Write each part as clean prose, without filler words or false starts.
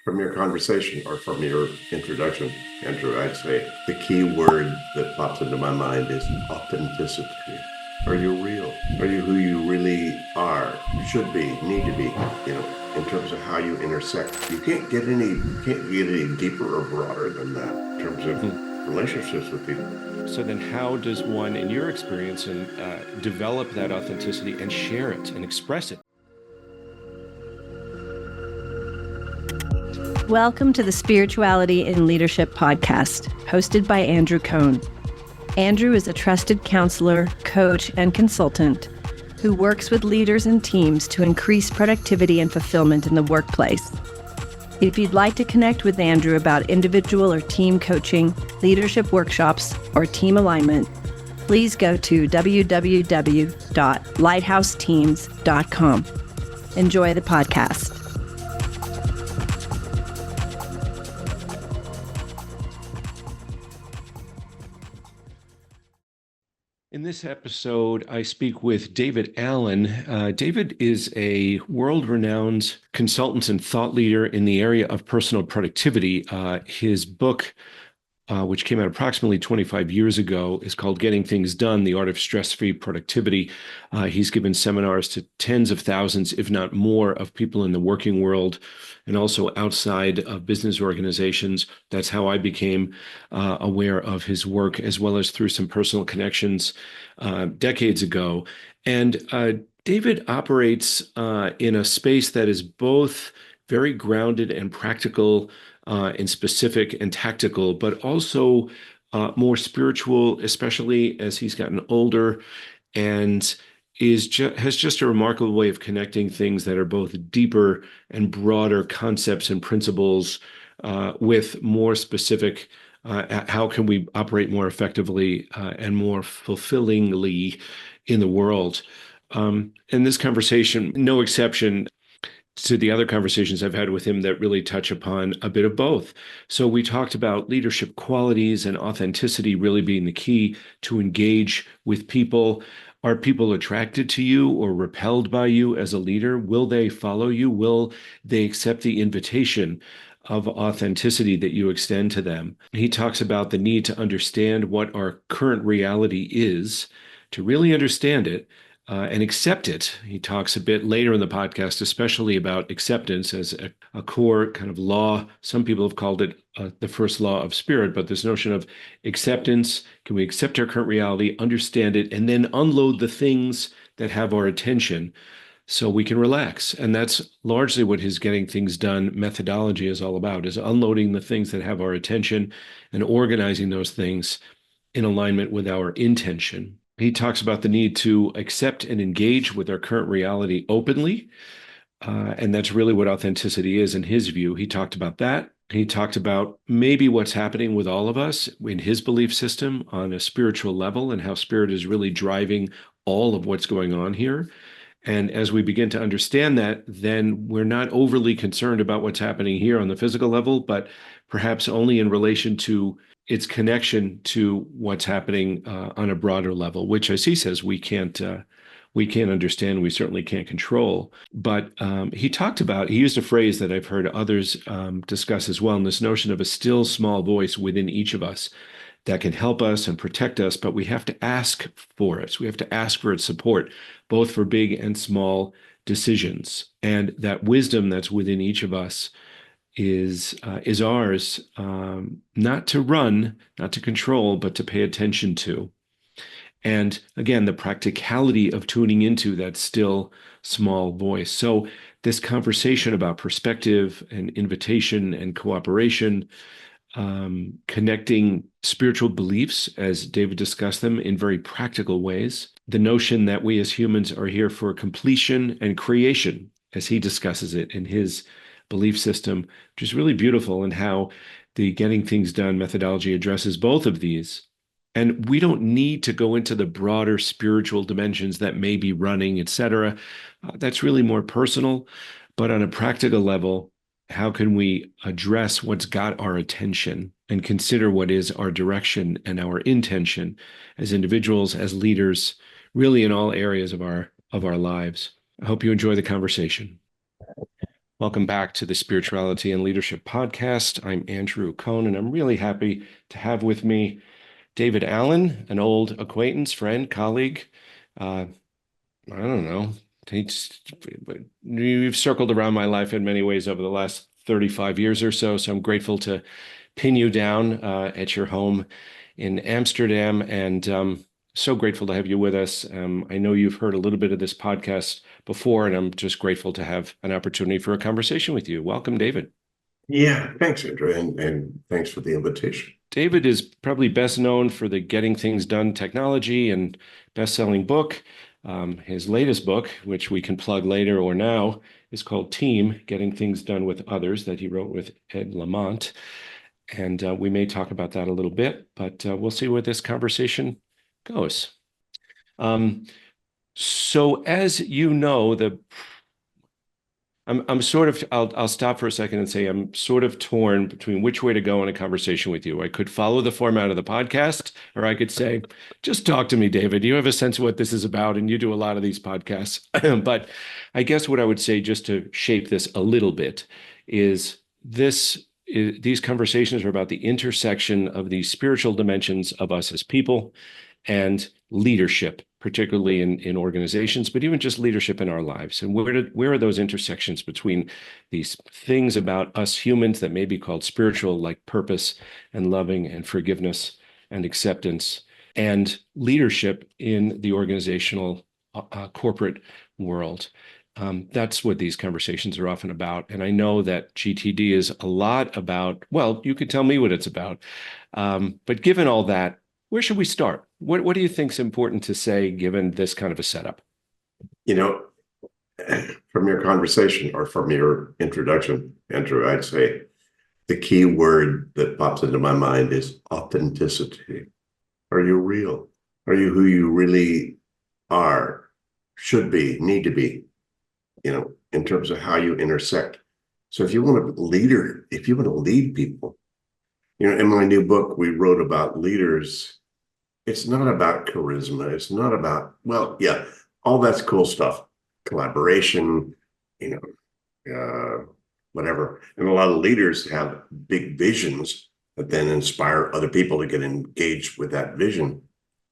From your conversation or from your introduction, Andrew, I'd say the key word that pops into my mind is authenticity. Are you real? Are you who you really are, should be, need to be, in terms of how you intersect? You can't get any deeper or broader than that in terms of Mhm. relationships with people. So then how does one, in your experience, develop that authenticity and share it and express it? Welcome to the Spirituality in Leadership podcast, hosted by Andrew Cohn. Andrew is a trusted counselor, coach, and consultant who works with leaders and teams to increase productivity and fulfillment in the workplace. If you'd like to connect with Andrew about individual or team coaching, leadership workshops, or team alignment, please go to www.lighthouseteams.com. Enjoy the podcast. In this episode, I speak with David Allen. David is a world-renowned consultant and thought leader in the area of personal productivity. His book, which came out approximately 25 years ago, is called Getting Things Done, The Art of Stress-Free Productivity. He's given seminars to tens of thousands, if not more, of people in the working world and also outside of business organizations. That's how I became aware of his work, as well as through some personal connections decades ago. And David operates in a space that is both very grounded and practical and specific and tactical, but also more spiritual, especially as he's gotten older, and has just a remarkable way of connecting things that are both deeper and broader concepts and principles with more specific how can we operate more effectively and more fulfillingly in the world. In this conversation, no exception to the other conversations I've had with him that really touch upon a bit of both. So we talked about leadership qualities and authenticity really being the key to engage with people. Are people attracted to you or repelled by you as a leader? Will they follow you? Will they accept the invitation of authenticity that you extend to them? He talks about the need to understand what our current reality is, to really understand it, and accept it. He talks a bit later in the podcast, especially about acceptance as a core kind of law. Some people have called it the first law of spirit, but this notion of acceptance, can we accept our current reality, understand it, and then unload the things that have our attention so we can relax? And that's largely what his Getting Things Done methodology is all about, is unloading the things that have our attention and organizing those things in alignment with our intention. He talks about the need to accept and engage with our current reality openly. And that's really what authenticity is in his view. He talked about that. He talked about maybe what's happening with all of us in his belief system on a spiritual level and how spirit is really driving all of what's going on here. And as we begin to understand that, then we're not overly concerned about what's happening here on the physical level, but perhaps only in relation to its connection to what's happening on a broader level, which, as he says, we can't understand. We certainly can't control. But he used a phrase that I've heard others discuss as well, and this notion of a still small voice within each of us that can help us and protect us, but we have to ask for it. We have to ask for its support, both for big and small decisions. And that wisdom that's within each of us is ours, not to run, not to control, but to pay attention to. And again, the practicality of tuning into that still small voice. So this conversation about perspective and invitation and cooperation, connecting spiritual beliefs, as David discussed them, in very practical ways. The notion that we as humans are here for completion and creation, as he discusses it in his belief system, which is really beautiful, and how the Getting Things Done methodology addresses both of these. And we don't need to go into the broader spiritual dimensions that may be running, et cetera. That's really more personal. But on a practical level, how can we address what's got our attention and consider what is our direction and our intention as individuals, as leaders, really in all areas of our lives? I hope you enjoy the conversation. Welcome back to the Spirituality and Leadership Podcast. I'm Andrew Cohn, and I'm really happy to have with me David Allen, an old acquaintance, friend, colleague. I don't know. You've circled around my life in many ways over the last 35 years or so, so I'm grateful to pin you down at your home in Amsterdam, and so grateful to have you with us. I know you've heard a little bit of this podcast before, and I'm just grateful to have an opportunity for a conversation with you. Welcome, David. Yeah, thanks, Andrew, and thanks for the invitation. David is probably best known for the Getting Things Done technology and best-selling book. His latest book, which we can plug later or now, is called Team, Getting Things Done with Others, that he wrote with Ed Lamont. And we may talk about that a little bit, but we'll see where this conversation goes. So as you know, I'm sort of, I'll stop for a second and say I'm sort of torn between which way to go in a conversation with you. I could follow the format of the podcast, or I could say, just talk to me, David. You have a sense of what this is about, and you do a lot of these podcasts. But I guess what I would say, just to shape this a little bit, is these conversations are about the intersection of these spiritual dimensions of us as people and leadership, particularly in organizations, but even just leadership in our lives. And where are those intersections between these things about us humans that may be called spiritual, like purpose and loving and forgiveness and acceptance, and leadership in the organizational corporate world? That's what these conversations are often about. And I know that GTD is a lot about, well, you could tell me what it's about. But given all that, where should we start? What do you think is important to say given this kind of a setup? You know, from your conversation or from your introduction, Andrew, I'd say the key word that pops into my mind is authenticity. Are you real? Are you who you really are, should be, need to be, in terms of how you intersect? So if you want to lead people, in my new book, we wrote about leaders. It's not about charisma. It's not about, well, yeah, all that's cool stuff, collaboration, whatever. And a lot of leaders have big visions that then inspire other people to get engaged with that vision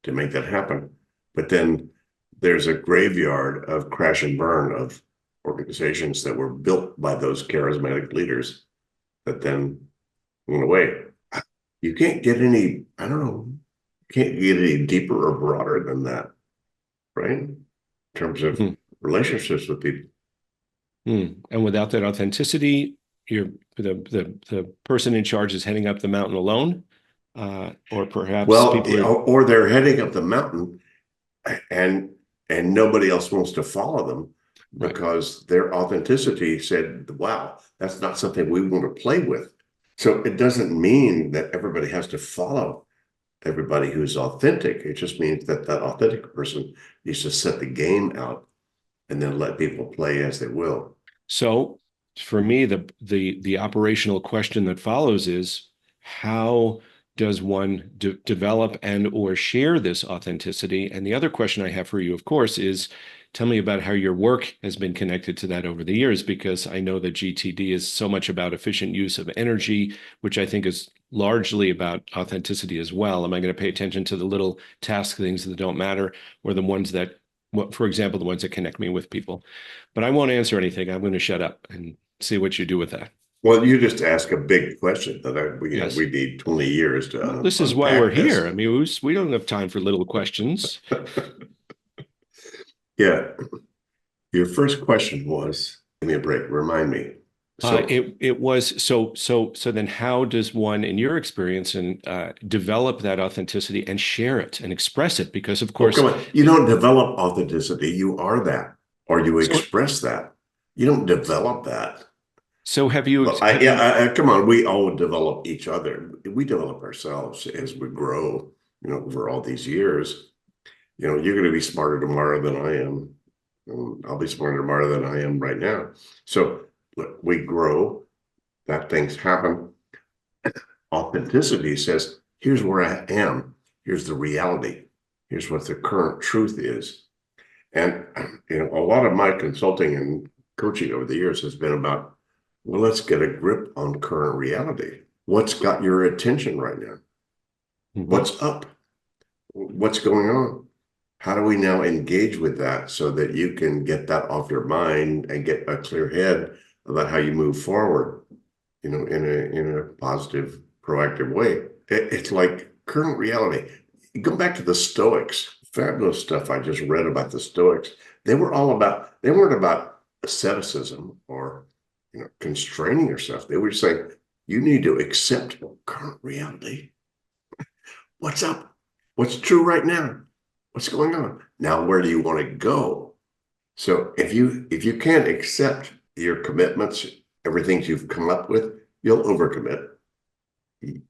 to make that happen. But then there's a graveyard of crash and burn of organizations that were built by those charismatic leaders that then went away. You can't get any, I don't know, can't get any deeper or broader than that, right? In terms of relationships with people. And without that authenticity, the person in charge is heading up the mountain alone, or perhaps or they're heading up the mountain, and nobody else wants to follow them because their authenticity said, "Wow, that's not something we want to play with." So it doesn't mean that everybody has to follow everybody who's authentic. It just means that authentic person needs to set the game out and then let people play as they will. So for me, the operational question that follows is, how does one develop and or share this authenticity? And the other question I have for you, of course, is tell me about how your work has been connected to that over the years, because I know that GTD is so much about efficient use of energy, which I think is largely about authenticity as well. Am I going to pay attention to the little task things that don't matter, or the ones that, for example, the ones that connect me with people? But I won't answer anything. I'm going to shut up and see what you do with that. Well, you just ask a big question that Yes. we need 20 years to. Well, this is why we're here. I mean, we don't have time for little questions. Yeah. Your first question was, give me a break. Remind me. It was so then how does one, in your experience, and develop that authenticity and share it and express it? Because of course, come on. You don't develop authenticity. You are that, or you express that. You don't develop that. So have you? Come on. We all develop each other. We develop ourselves as we grow. Over all these years. You're going to be smarter tomorrow than I am. I'll be smarter tomorrow than I am right now. So look, we grow. That things happen. Authenticity says, here's where I am. Here's the reality. Here's what the current truth is. And a lot of my consulting and coaching over the years has been about Well, let's get a grip on current reality. What's got your attention right now? What's up? What's going on? How do we now engage with that so that you can get that off your mind and get a clear head about how you move forward, in a positive, proactive way? It's like current reality. You go back to the Stoics, fabulous stuff I just read about the Stoics. They weren't about asceticism or constraining yourself. They were just saying, you need to accept current reality. What's up? What's true right now? What's going on? Now, where do you want to go? So if you can't accept your commitments, everything you've come up with, you'll overcommit.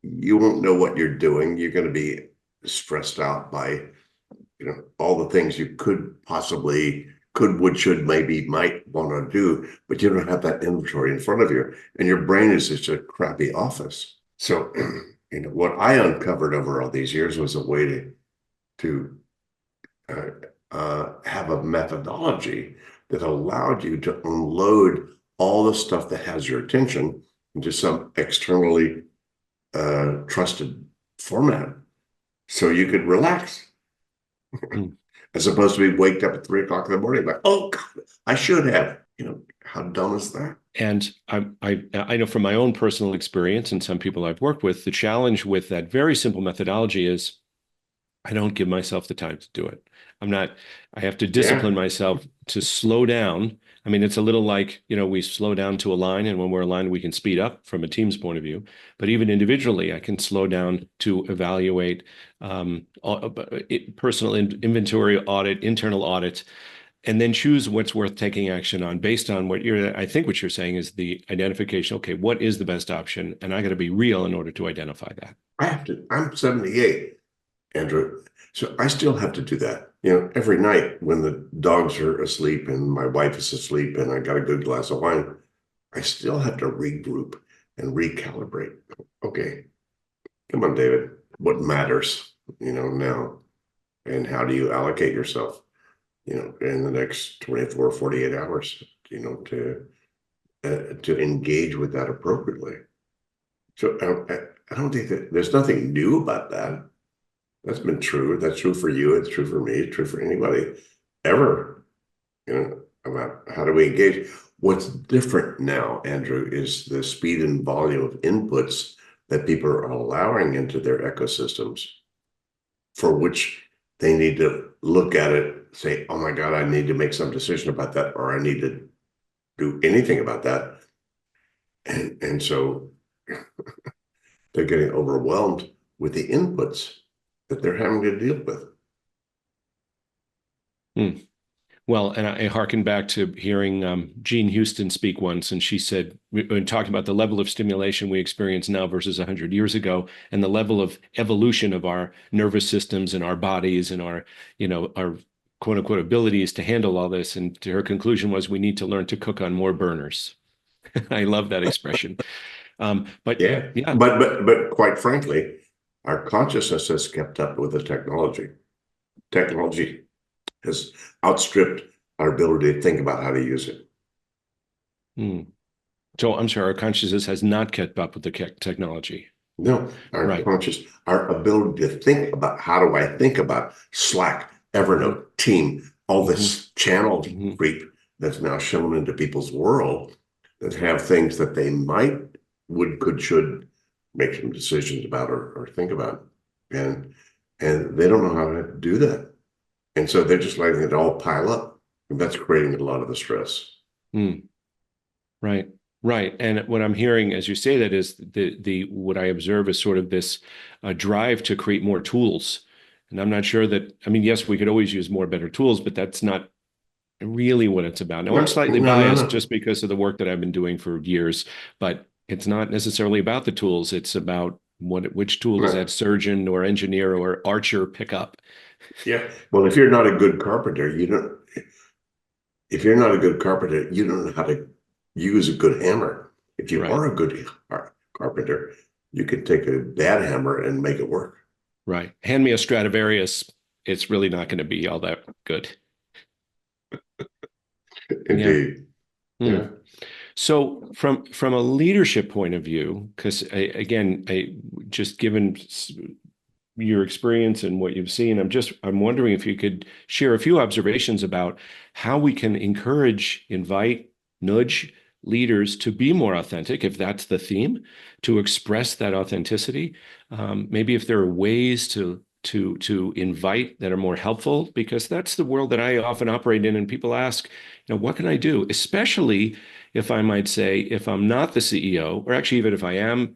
You won't know what you're doing. You're going to be stressed out by, all the things you could, would, should, maybe, might want to do, but you don't have that inventory in front of you, and your brain is just a crappy office. So, what I uncovered over all these years was a way to have a methodology that allowed you to unload all the stuff that has your attention into some externally trusted format so you could relax. As opposed to be waked up at 3 o'clock in the morning, like, oh God, I should have. How dumb is that? And I know from my own personal experience and some people I've worked with, the challenge with that very simple methodology is I don't give myself the time to do it. I have to discipline myself to slow down. I mean, it's a little like, we slow down to a line, and when we're aligned, we can speed up from a team's point of view. But even individually, I can slow down to evaluate personal inventory audit, internal audit, and then choose what's worth taking action on based on I think what you're saying is the identification. Okay, what is the best option? And I got to be real in order to identify that. I'm 78. Andrew. So I still have to do that. Every night when the dogs are asleep and my wife is asleep and I got a good glass of wine, I still have to regroup and recalibrate. Okay, come on, David. What matters, now? And how do you allocate yourself, in the next 24, 48 hours, to engage with that appropriately? So I don't think that there's nothing new about that. That's been true. That's true for you. It's true for me. It's true for anybody ever, about how do we engage. What's different now, Andrew, is the speed and volume of inputs that people are allowing into their ecosystems, for which they need to look at it, say, oh my God, I need to make some decision about that, or I need to do anything about that. And so they're getting overwhelmed with the inputs that they're having to deal with. Well, and I hearken back to hearing Jean Houston speak once, and she said, when talking about the level of stimulation we experience now versus 100 years ago, and the level of evolution of our nervous systems and our bodies and our quote unquote abilities to handle all this. And her conclusion was, we need to learn to cook on more burners. I love that expression. But yeah. But quite frankly, our consciousness has kept up with the technology. Technology has outstripped our ability to think about how to use it. So I'm sorry, our consciousness has not kept up with the technology. No, our ability to think about, how do I think about Slack, Evernote, Team, all this channel creep that's now shown into people's world that have things that they might, would, could, should make some decisions about or think about. And they don't know how to do that. And so they're just letting it all pile up. And that's creating a lot of the stress. Right. Right. And what I'm hearing as you say that is what I observe is sort of this drive to create more tools. And I'm not sure that, yes, we could always use more better tools, but that's not really what it's about. Now, I'm slightly biased just because of the work that I've been doing for years, but it's not necessarily about the tools. It's about which tool does that surgeon or engineer or archer pick up? Yeah. Well, if you're not a good carpenter, you don't know how to use a good hammer. If you are a good carpenter, you can take a bad hammer and make it work. Right. Hand me a Stradivarius. It's really not going to be all that good. Indeed. Yeah. So from a leadership point of view, because again, just given your experience and what you've seen, I'm wondering if you could share a few observations about how we can encourage, invite, nudge leaders to be more authentic, if that's the theme, to express that authenticity. Maybe if there are ways to invite that are more helpful, because that's the world that I often operate in. And people ask, what can I do? Especially if I might say, if I'm not the CEO, or actually even if I am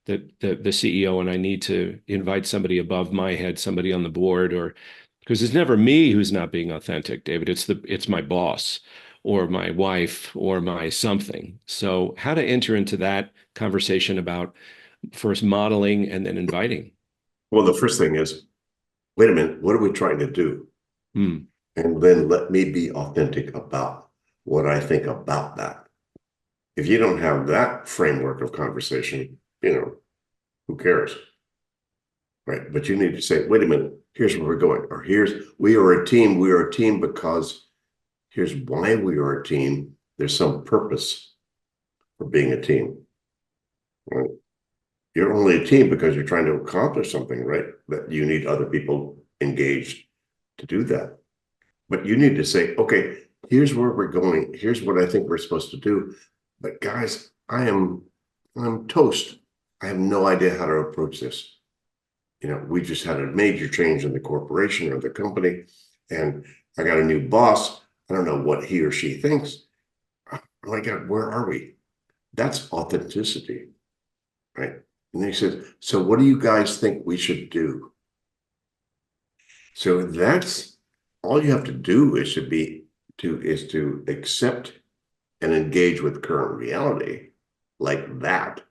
the CEO and I need to invite somebody above my head, somebody on the board, or because it's never me who's not being authentic, David. It's my boss or my wife or my something. So how to enter into that conversation about first modeling and then inviting. Well, the first thing is, wait a minute, what are we trying to do? Hmm. And then let me be authentic about what I think about that. If you don't have that framework of conversation, who cares? Right. But you need to say, wait a minute, here's where we're going. Or we are a team. We are a team because here's why we are a team. There's some purpose for being a team. Right? You're only a team because you're trying to accomplish something, right? That you need other people engaged to do that. But you need to say, okay, here's where we're going. Here's what I think we're supposed to do. But guys, I'm toast. I have no idea how to approach this. We just had a major change in the corporation or the company, and I got a new boss. I don't know what he or she thinks. Oh my God, where are we? That's authenticity, right? And he says, so what do you guys think we should do? So that's all you have to do is to accept and engage with current reality like that,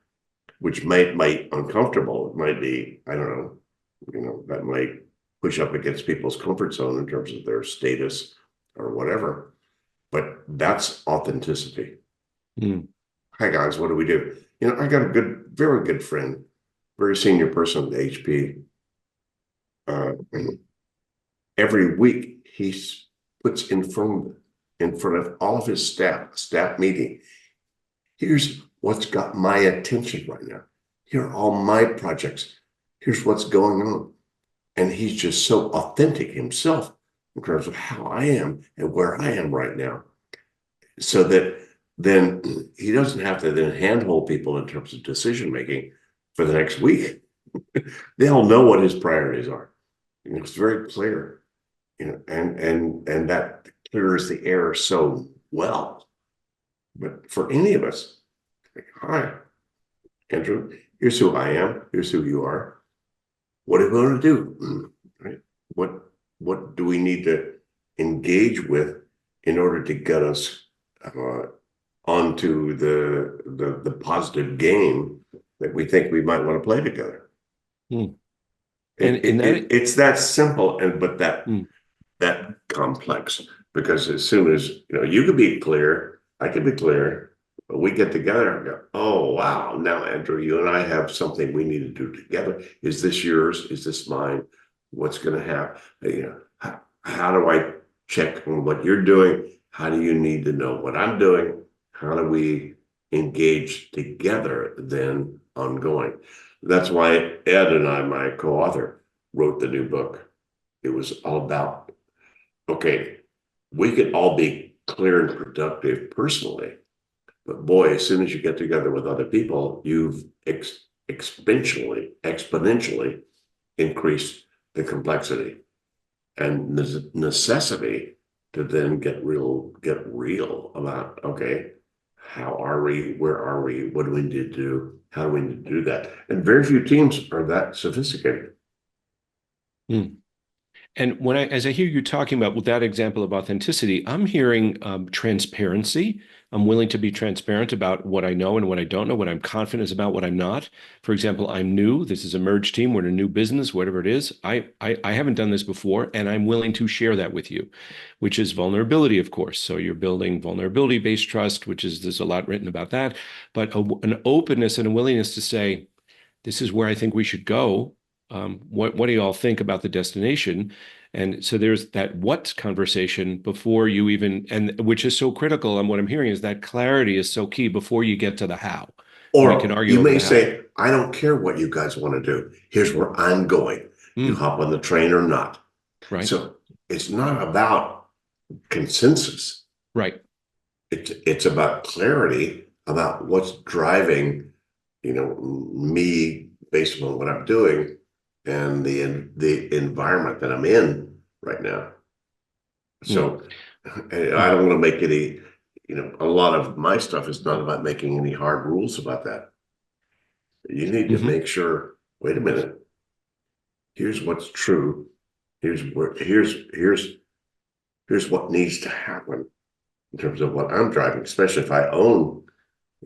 which might uncomfortable. It might be, I don't know, that might push up against people's comfort zone in terms of their status or whatever. But that's authenticity. Mm. Hi guys, what do we do? I got a very good friend, very senior person at HP. Every week he puts in front of all of his staff meeting. Here's what's got my attention right now. Here are all my projects. Here's what's going on. And he's just so authentic himself in terms of how I am and where I am right now. So that then he doesn't have to then handhold people in terms of decision making for the next week. They all know what his priorities are. It's very clear, and that clears the air so well. But for any of us, hi, Andrew, here's who I am, here's who you are. What do we want to do? Right? What do we need to engage with in order to get us onto the positive game that we think we might want to play together? Mm. It's that simple, but Mm. that complex, because as soon as you could be clear, I could be clear, but we get together and go, oh wow, now Andrew, you and I have something we need to do together. Is this yours? Is this mine? What's going to happen? How do I check on what you're doing? How do you need to know what I'm doing? How do we engage together then ongoing? That's why Ed and I, my co-author, wrote the new book. It was all about, okay, we could all be clear and productive personally, but boy, as soon as you get together with other people, you've exponentially increased the complexity and the necessity to then get real about, okay, how are we? Where are we? What do we need to do? How do we need to do that? And very few teams are that sophisticated. Mm. And as I hear you talking about with that example of authenticity, I'm hearing transparency. I'm willing to be transparent about what I know and what I don't know, what I'm confident about, what I'm not. For example, I'm new. This is a merged team. We're in a new business, whatever it is. I haven't done this before, and I'm willing to share that with you, which is vulnerability, of course. So you're building vulnerability-based trust, there's a lot written about that, but an openness and a willingness to say, this is where I think we should go. What do you all think about the destination? And so there's that what conversation before you even, and which is so critical. And what I'm hearing is that clarity is so key before you get to the how. We can Or argue you over may the how. say, I don't care what you guys want to do. Here's where I'm going. You hop on the train or not. Right. So it's not about consensus. Right. It's about clarity about what's driving, me based on what I'm doing and the environment that I'm in right now. So I don't want to make any, a lot of my stuff is not about making any hard rules about that. You need to make sure, wait a minute, here's what's true. Here's what needs to happen in terms of what I'm driving, especially if I own,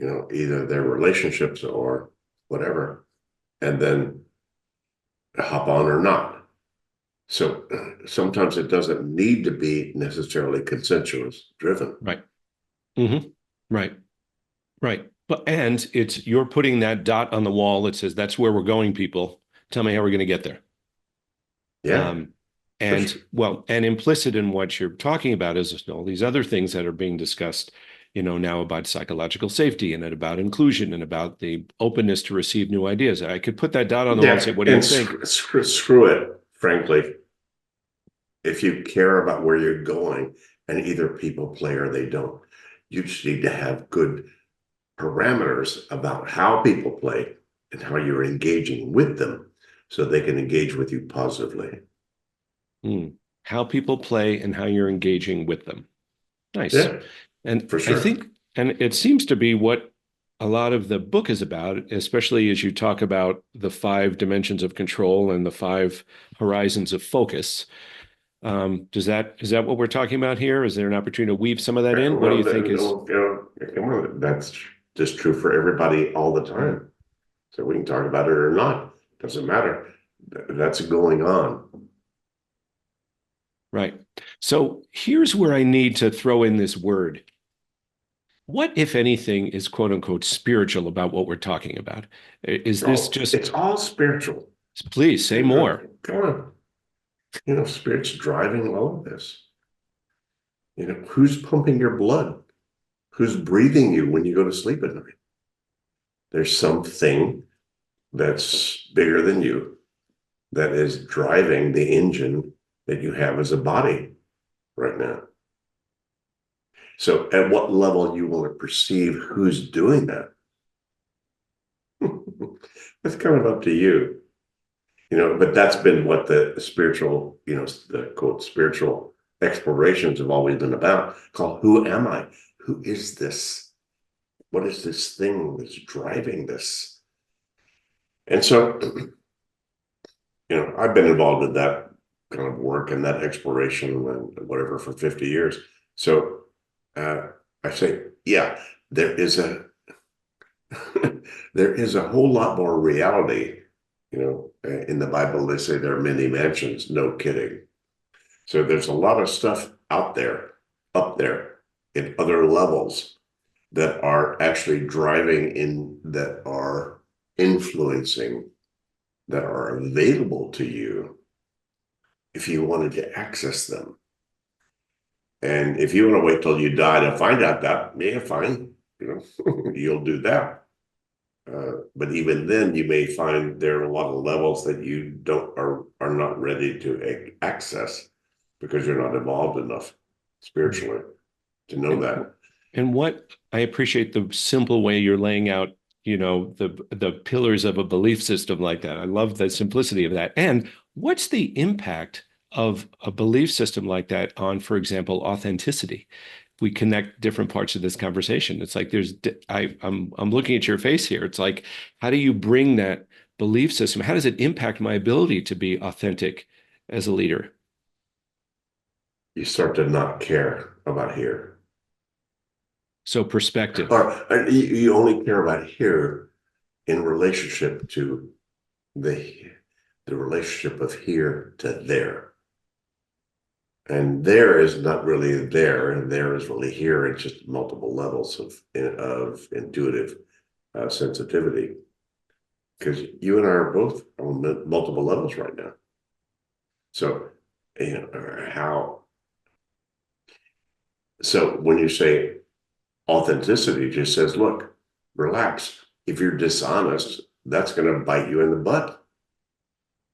either their relationships or whatever, and then hop on or not. So sometimes it doesn't need to be necessarily consensuous driven. Right. Right. Right. And you're putting that dot on the wall that says that's where we're going, people. Tell me how we're going to get there. Yeah. And sure. well, and implicit in what you're talking about is all these other things that are being discussed, now about psychological safety and about inclusion and about the openness to receive new ideas. I could put that dot on the wall and say, what do you think? Screw it, frankly. If you care about where you're going, and either people play or they don't, you just need to have good parameters about how people play and how you're engaging with them so they can engage with you positively. How people play and how you're engaging with them. Nice. Yeah, And for sure. I think, and it seems to be what a lot of the book is about, especially as you talk about the 5 dimensions of control and the 5 horizons of focus. Is that what we're talking about here? Is there an opportunity to weave some of that in? What do you think is? That's just true for everybody all the time. So we can talk about it or not. Doesn't matter. That's going on. Right. So here's where I need to throw in this word. What, if anything, is quote unquote spiritual about what we're talking about? Is this just? It's all spiritual. Please say more. Come on. Spirit's driving all of this. Who's pumping your blood? Who's breathing you when you go to sleep at night? There's something that's bigger than you that is driving the engine that you have as a body right now. So at what level you want to perceive who's doing that? That's kind of up to you. But that's been what the spiritual, the quote, spiritual explorations have always been about, called who am I? Who is this? What is this thing that's driving this? And so, I've been involved in that kind of work and that exploration and whatever for 50 years. So I say, yeah, there is a whole lot more reality. In the Bible, they say there are many mansions. No kidding. So there's a lot of stuff out there, up there, in other levels that are actually driving in, that are influencing, that are available to you if you wanted to access them. And if you want to wait till you die to find out that, yeah, fine, you'll do that. But even then, you may find there are a lot of levels that you are not ready to access because you're not evolved enough spiritually to know that. And what I appreciate the simple way you're laying out, the pillars of a belief system like that. I love the simplicity of that. And what's the impact of a belief system like that on, for example, authenticity? We connect different parts of this conversation. It's like I'm looking at your face here. It's like, how do you bring that belief system? How does it impact my ability to be authentic as a leader? You start to not care about here. So perspective. Or you only care about here in relationship to the relationship of here to there. And there is not really there, and there is really here. It's just multiple levels of intuitive sensitivity. Because you and I are both on multiple levels right now. So or how. So when you say authenticity, just says, look, relax. If you're dishonest, that's going to bite you in the butt.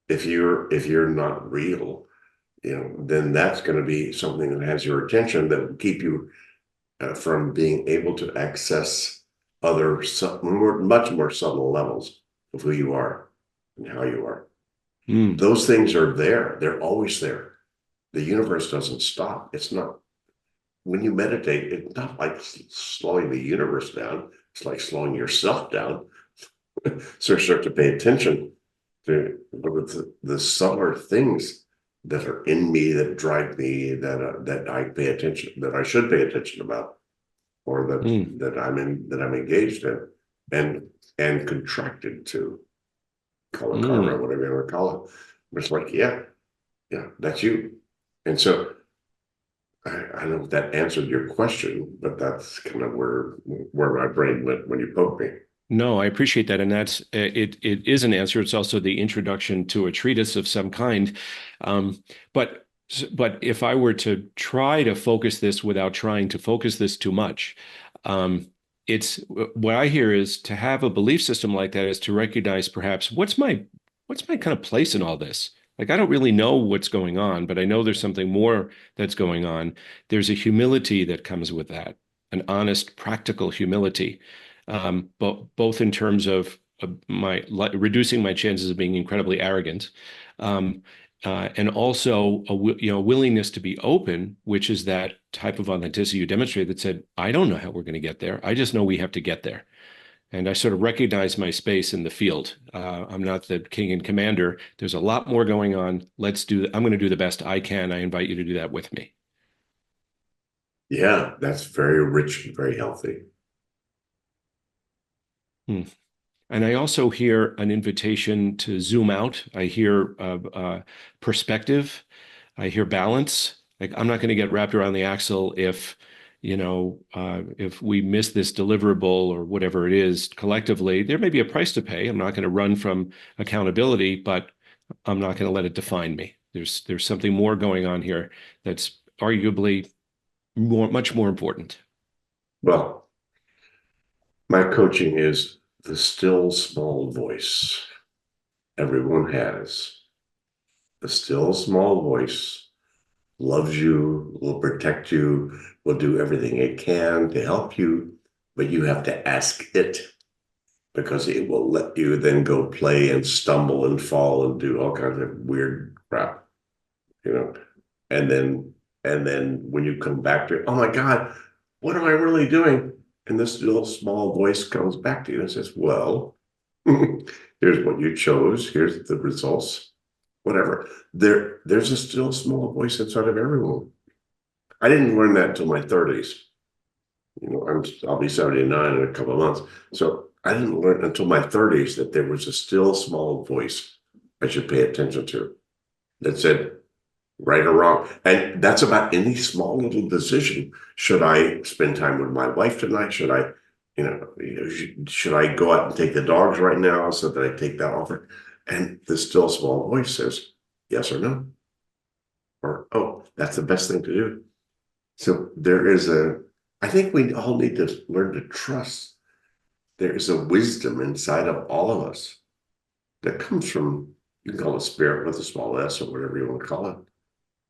If you're not real, then that's going to be something that has your attention that will keep you from being able to access other much more subtle levels of who you are and how you are. Those things are there. They're always there. The universe doesn't stop. It's not, when you meditate, it's not like slowing the universe down. It's like slowing yourself down. So start to pay attention to the subtler things that are in me, that drive me, that I pay attention, that I should pay attention about, or that I'm engaged in, and contracted to. Call it karma, whatever you want to call it. But it's like, yeah, that's you. And so I don't know if that answered your question, but that's kind of where my brain went when you poked me. No, I appreciate that, and that's it. It is an answer. It's also the introduction to a treatise of some kind. But if I were to try to focus this without trying to focus this too much, it's what I hear is to have a belief system like that is to recognize perhaps what's my kind of place in all this. Like, I don't really know what's going on, but I know there's something more that's going on. There's a humility that comes with that, an honest, practical humility. Both in terms of reducing my chances of being incredibly arrogant, and also a willingness to be open, which is that type of authenticity you demonstrate that said, I don't know how we're going to get there. I just know we have to get there. And I sort of recognize my space in the field. I'm not the king and commander. There's a lot more going on. I'm going to do the best I can. I invite you to do that with me. Yeah, that's very rich and very healthy. And I also hear an invitation to zoom out. I hear perspective. I hear balance. Like, I'm not going to get wrapped around the axle if we miss this deliverable or whatever it is collectively. There may be a price to pay. I'm not going to run from accountability, but I'm not going to let it define me. There's something more going on here that's arguably much more important. Well, my coaching is the still small voice everyone has. The still small voice loves you, will protect you, will do everything it can to help you, but you have to ask it, because it will let you then go play and stumble and fall and do all kinds of weird crap, and then when you come back to it, oh my God, what am I really doing? And this little small voice comes back to you and says, well, here's what you chose. Here's the results, whatever. There's a still small voice inside of everyone. I didn't learn that until my 30s. I'll be 79 in a couple of months. So I didn't learn until my 30s that there was a still small voice I should pay attention to that said, right or wrong. And that's about any small little decision. Should I spend time with my wife tonight? Should I, should I go out and take the dogs right now so that I take that offer? And the still small voice says, yes or no. Or, oh, that's the best thing to do. So I think we all need to learn to trust. There is a wisdom inside of all of us that comes from, you can call it spirit with a small s or whatever you want to call it.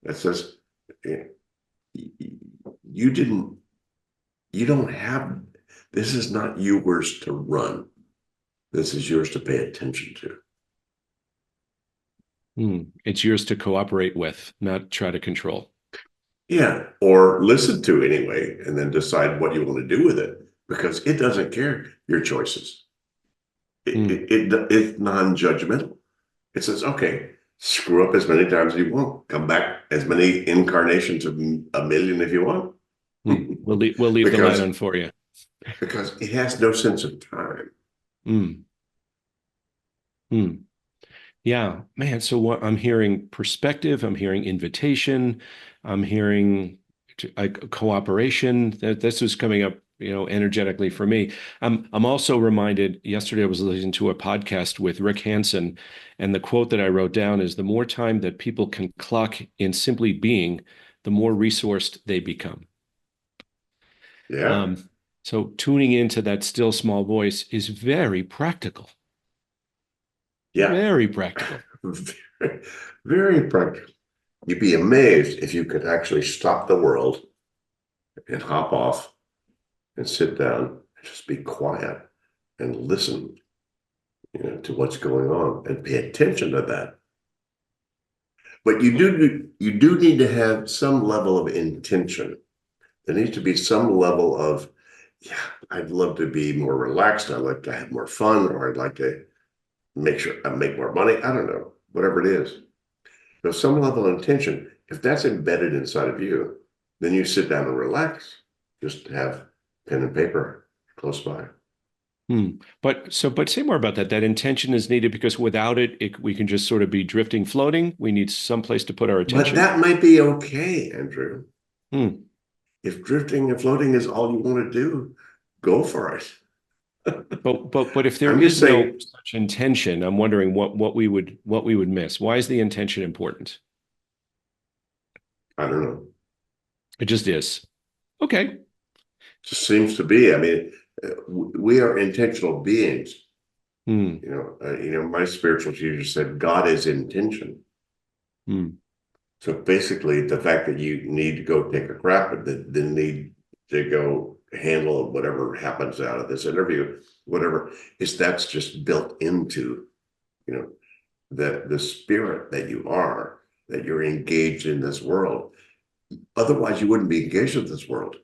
That says, you don't have, this is not yours to run. This is yours to pay attention to. It's yours to cooperate with, not try to control. Yeah, or listen to anyway, and then decide what you want to do with it, because it doesn't care your choices. It's non-judgmental. It says, okay, screw up as many times as you want. Come back as many incarnations of a million if you want. We'll leave the light on for you. Because it has no sense of time. Yeah, man. So what I'm hearing perspective, I'm hearing invitation, I'm hearing cooperation. This was coming up energetically for me. I'm also reminded, yesterday I was listening to a podcast with Rick Hansen, and the quote that I wrote down is, the more time that people can clock in simply being, the more resourced they become. Yeah. So tuning into that still small voice is very practical. Yeah. Very practical. Very, very practical. You'd be amazed if you could actually stop the world and hop off and sit down and just be quiet and listen, to what's going on and pay attention to that. But you do need to have some level of intention. There needs to be some level of, yeah, I'd love to be more relaxed. I'd like to have more fun, or I'd like to make sure I make more money. I don't know, whatever it is. But some level of intention, if that's embedded inside of you, then you sit down and relax. Just have pen and paper close by. But say more about that. That intention is needed because without it, we can just sort of be drifting, floating. We need some place to put our But attention. that might be okay, Andrew. Hmm. If drifting and floating is all you want to do, go for it. But if there I'm is just saying, no such intention, I'm wondering what we would miss. Why is the intention important? I don't know. It just is. Okay. Just seems to be. I mean, we are intentional beings. Hmm. My spiritual teacher said God is intention. Hmm. So basically, the fact that you need to go take a crap, and then need to go handle whatever happens out of this interview, whatever, that's just built into, the spirit that you are, that you're engaged in this world. Otherwise, you wouldn't be engaged with this world.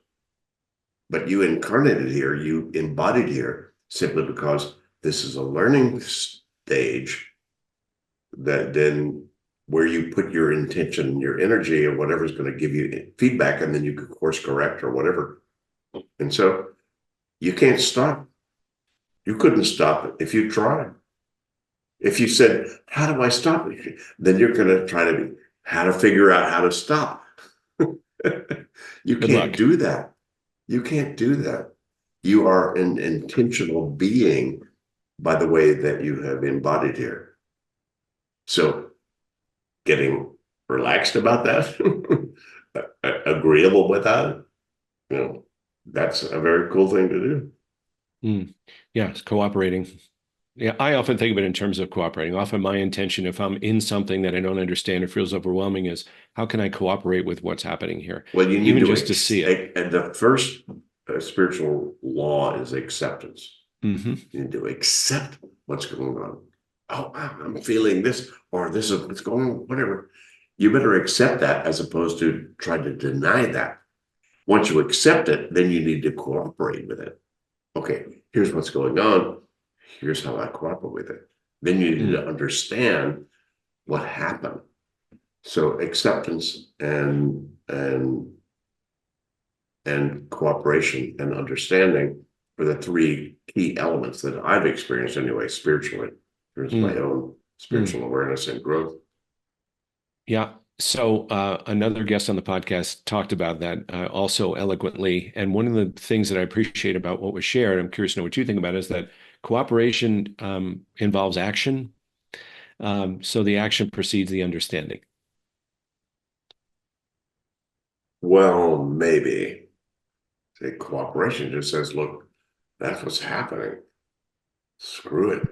But you incarnated here, you embodied here, simply because this is a learning stage that then where you put your intention, your energy, or whatever's going to give you feedback, and then you could course correct or whatever. And so you can't stop. You couldn't stop it if you tried. If you said, how do I stop it? Then you're going to try to how to figure out how to stop. You Good can't luck. do that. You can't do that. You are an intentional being by the way that you have embodied here. So getting relaxed about that, agreeable with that, that's a very cool thing to do. Yeah, it's cooperating. Yeah, I often think of it in terms of cooperating. Often my intention, if I'm in something that I don't understand or feels overwhelming, is how can I cooperate with what's happening here? Well, you need Even to just to see it. And the first spiritual law is acceptance. Mm-hmm. You need to accept what's going on. Oh, wow, I'm feeling this, or this is what's going on, whatever. You better accept that as opposed to try to deny that. Once you accept it, then you need to cooperate with it. Okay, here's what's going on. Here's how I cooperate with it. Then you need to understand what happened. So acceptance and cooperation and understanding are the three key elements that I've experienced anyway, spiritually. There's my own spiritual awareness and growth. Yeah. So another guest on the podcast talked about that also eloquently. And one of the things that I appreciate about what was shared, I'm curious to know what you think about it, is that cooperation involves action. So the action precedes the understanding. Well, maybe. Say cooperation just says, look, that's what's happening. Screw it.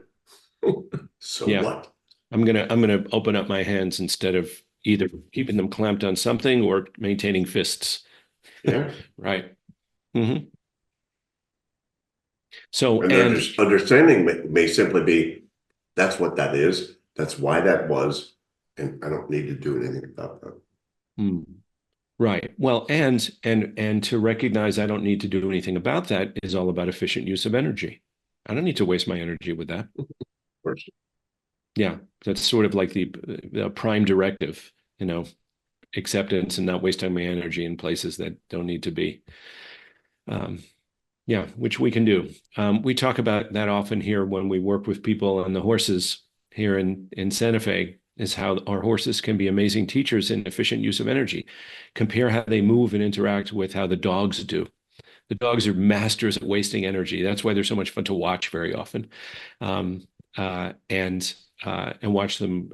So Yeah. what? I'm gonna open up my hands instead of either keeping them clamped on something or maintaining fists. Yeah. Right. Mm-hmm. So, And understanding may simply be that's what that is. That's why that was. And I don't need to do anything about that. Right. Well, and to recognize I don't need to do anything about that is all about efficient use of energy. I don't need to waste my energy with that. Of course. Yeah, that's sort of like the prime directive, acceptance and not wasting my energy in places that don't need to be. Yeah, which we can do. We talk about that often here when we work with people on the horses here in Santa Fe, is how our horses can be amazing teachers in efficient use of energy. Compare how they move and interact with how the dogs do. The dogs are masters at wasting energy. That's why they're so much fun to watch very often, um, and watch them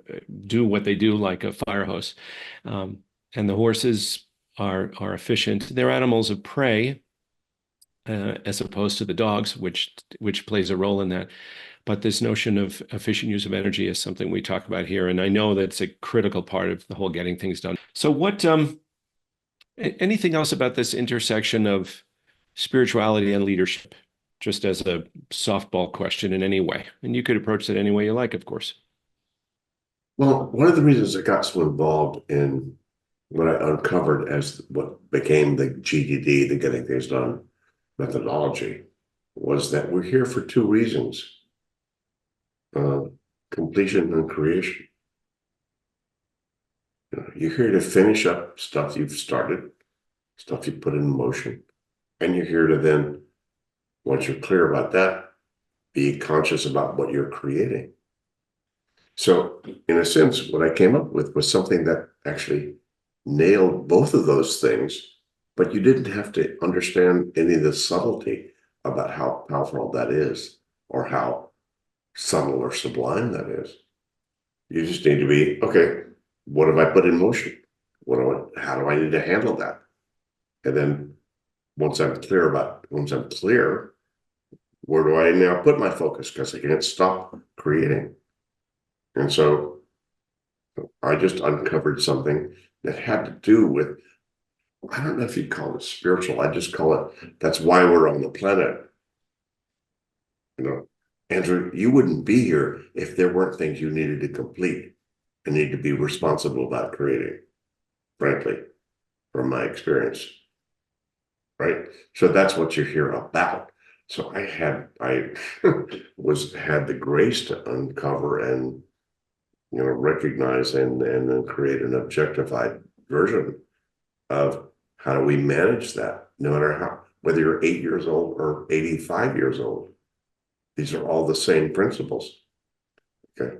do what they do like a fire hose. And the horses are efficient. They're animals of prey, as opposed to the dogs, which plays a role in that. But this notion of efficient use of energy is something we talk about here, and I know that's a critical part of the whole getting things done. So, anything else about this intersection of spirituality and leadership, just as a softball question in any way? And you could approach it any way you like, of course. Well, one of the reasons I got so involved in what I uncovered as what became the GTD, the Getting Things Done methodology, was that we're here for two reasons: completion and creation. You're here to finish up stuff you've started, stuff you put in motion, and you're here to then, once you're clear about that, be conscious about what you're creating. So, in a sense, what I came up with was something that actually nailed both of those things, but you didn't have to understand any of the subtlety about how powerful that is, or how subtle or sublime that is. You just need to be, okay, what have I put in motion? How do I need to handle that? And then once I'm clear, where do I now put my focus? Because I can't stop creating. And so I just uncovered something that had to do with, I don't know if you'd call it spiritual. I just call it, that's why we're on the planet. Andrew, you wouldn't be here if there weren't things you needed to complete and need to be responsible about creating, frankly, from my experience. Right? So that's what you're here about. So I had the grace to uncover and recognize and then create an objectified version of how do we manage that, no matter how, whether you're 8 years old or 85 years old. These are all the same principles. Okay.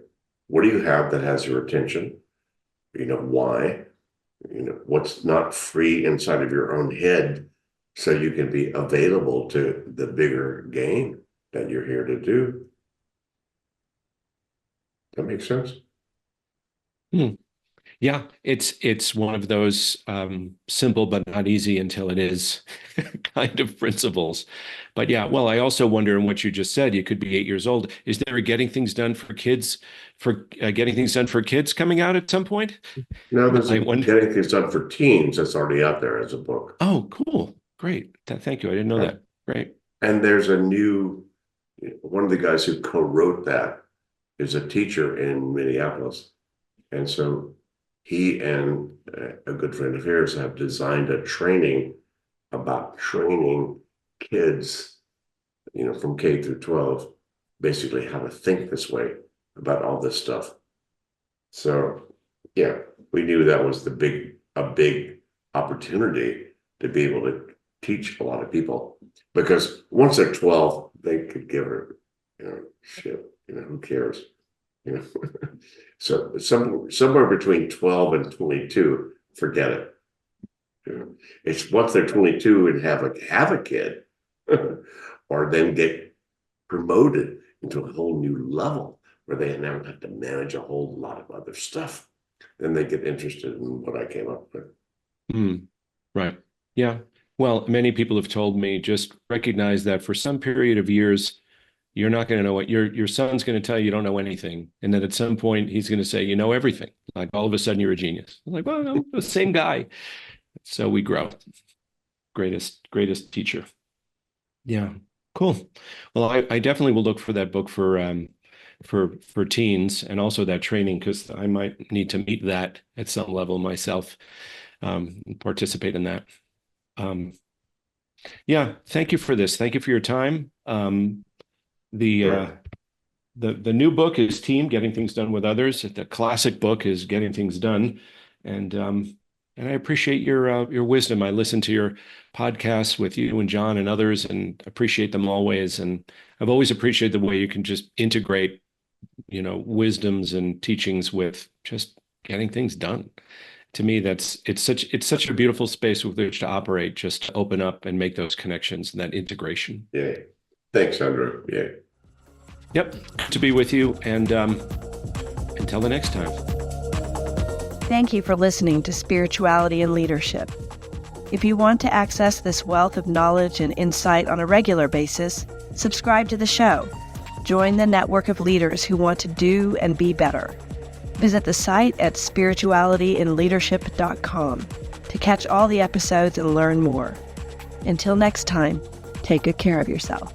What do you have that has your attention? Why? What's not free inside of your own head so you can be available to the bigger game that you're here to do. That makes sense? Yeah, it's one of those simple but not easy until it is kind of principles. But yeah, well, I also wonder in what you just said, you could be 8 years old. Is there a getting things done for kids coming out at some point? No, there's a Getting Things Done for Teens that's already out there as a book. Oh, cool. Great. Thank you. I didn't know that. Great. And there's one of the guys who co-wrote that is a teacher in Minneapolis. And so he and a good friend of his have designed a training about training kids, from K through 12, basically how to think this way about all this stuff. So yeah, we knew that was a big opportunity to be able to teach a lot of people, because once they're 12, they could give her, shit, who cares? So somewhere between 12 and 22, forget it. It's once they're 22 and have a kid, or then get promoted into a whole new level where they now have to manage a whole lot of other stuff. Then they get interested in what I came up with. Right. Yeah. Well, many people have told me, just recognize that for some period of years, you're not going to know what your son's going to tell you don't know anything. And then at some point he's going to say, you know everything. Like all of a sudden you're a genius. I'm like, well, I'm the same guy. So we grow. Greatest teacher. Yeah. Cool. Well, I definitely will look for that book for teens, and also that training, because I might need to meet that at some level myself, participate in that. Yeah. Thank you for this. Thank you for your time. The new book is Team: Getting Things Done with Others. The classic book is Getting Things Done, and I appreciate your wisdom. I listen to your podcasts with you and John and others, and appreciate them always. And I've always appreciated the way you can just integrate, wisdoms and teachings with just getting things done. to me, it's such a beautiful space with which to operate, just to open up and make those connections and that integration. Yeah. Thanks, Andrew. Yeah. Yep. Good to be with you. And until the next time. Thank you for listening to Spirituality and Leadership. If you want to access this wealth of knowledge and insight on a regular basis, subscribe to the show. Join the network of leaders who want to do and be better. Visit the site at spiritualityandleadership.com to catch all the episodes and learn more. Until next time, take good care of yourself.